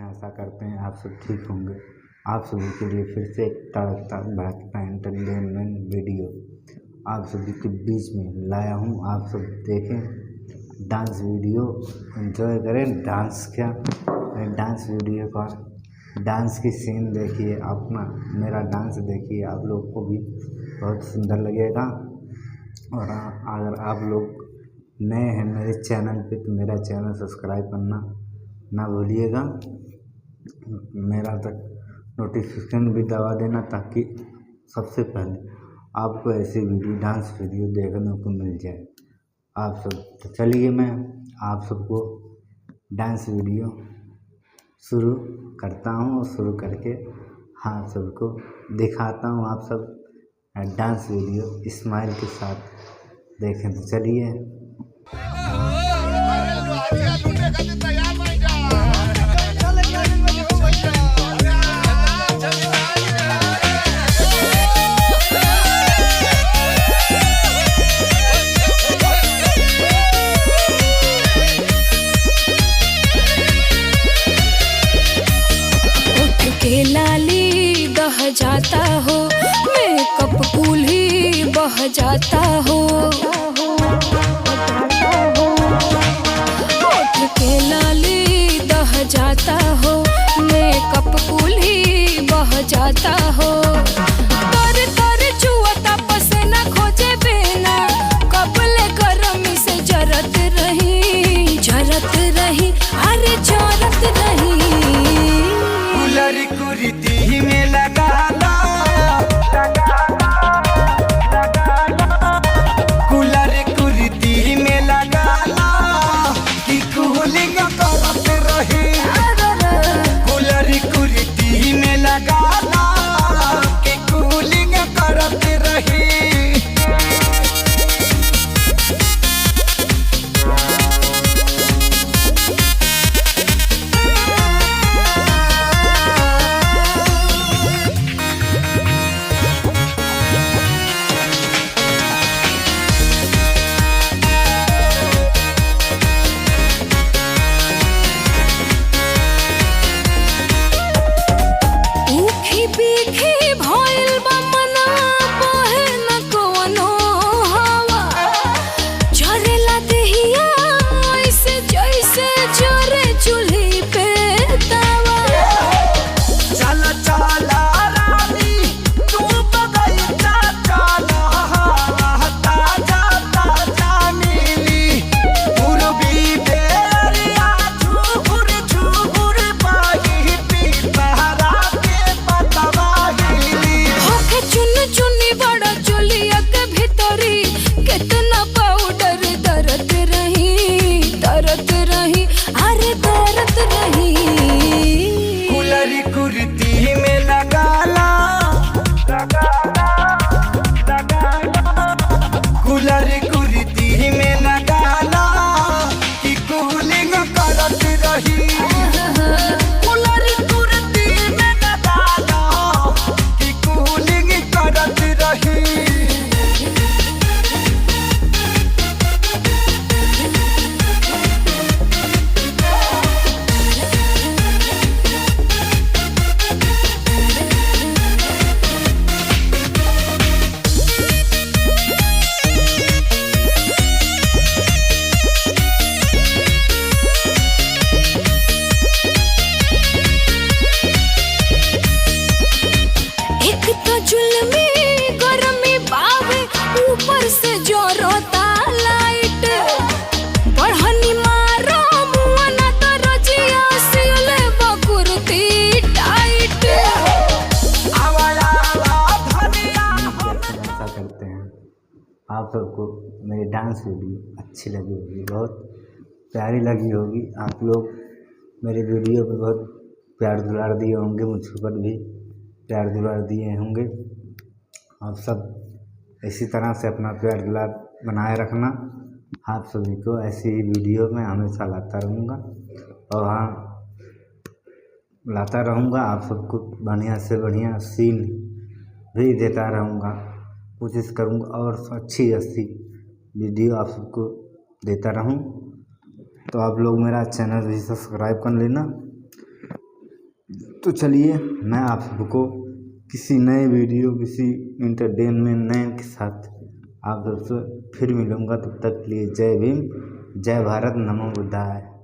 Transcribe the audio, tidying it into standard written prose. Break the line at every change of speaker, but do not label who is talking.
आशा करते हैं आप सब ठीक होंगे। आप सभी के लिए फिर से एक तड़कता भड़कता एंटरटेनमेंट वीडियो आप सभी के बीच में लाया हूँ। आप सब देखें डांस वीडियो, एंजॉय करें। डांस क्या, डांस वीडियो का डांस की सीन देखिए, अपना मेरा डांस देखिए, आप लोग को भी बहुत सुंदर लगेगा। और अगर आप लोग नए हैं मेरे चैनल पे तो मेरा चैनल सब्सक्राइब करना ना भूलिएगा। मेरा तक नोटिफिकेशन भी दबा देना ताकि सबसे पहले आपको ऐसी वीडियो डांस वीडियो देखने को मिल जाए। आप सब तो चलिए मैं आप सबको डांस वीडियो शुरू करता हूँ और शुरू करके हाँ सबको दिखाता हूँ। आप सब डांस वीडियो स्माइल के साथ देखें तो चलिए।
के लाली बह जाता हो, मेकअप कूल ही बह जाता हो। होठ के लाली बह जाता हो, मेकअप कूल ही बह जाता हो। तर तर चुअता पसीना खोजे बिना, कबले गरमी से जरत रही अरे जरत रही।
कुर्ती में लगा ला, कूलर कुर्ती में लगा ला कि कूलिंग करत रही। कूलर कुर्ती में लगा ला कि कूलिंग करत रही। कुर्ती में लगा ला, कूलर कुर्ती में लगा ला कि कूलिंग करत रही। कूलर कुर्ती में लगा ला कि कूलिंग करत रही।
आप सबको मेरी डांस वीडियो अच्छी लगी होगी, बहुत प्यारी लगी होगी। आप लोग मेरे वीडियो पे बहुत प्यार दुलार दिए होंगे, मुझ पर भी प्यार दुलार दिए होंगे। आप सब इसी तरह से अपना प्यार दुलार बनाए रखना। आप सभी को ऐसी ही वीडियो में हमेशा लाता रहूँगा और हाँ लाता रहूँगा। आप सबको बढ़िया से बढ़िया सीन भी देता रहूँगा, कोशिश करूँगा और अच्छी वीडियो आप सबको देता रहूँ। तो आप लोग मेरा चैनल भी सब्सक्राइब कर लेना तो चलिए मैं आप सबको किसी नए वीडियो किसी इंटरटेनमेंट नए के साथ आप सबसे फिर मिलूँगा। तब तक के लिए जय भीम, जय भारत, नमो बुद्धाय।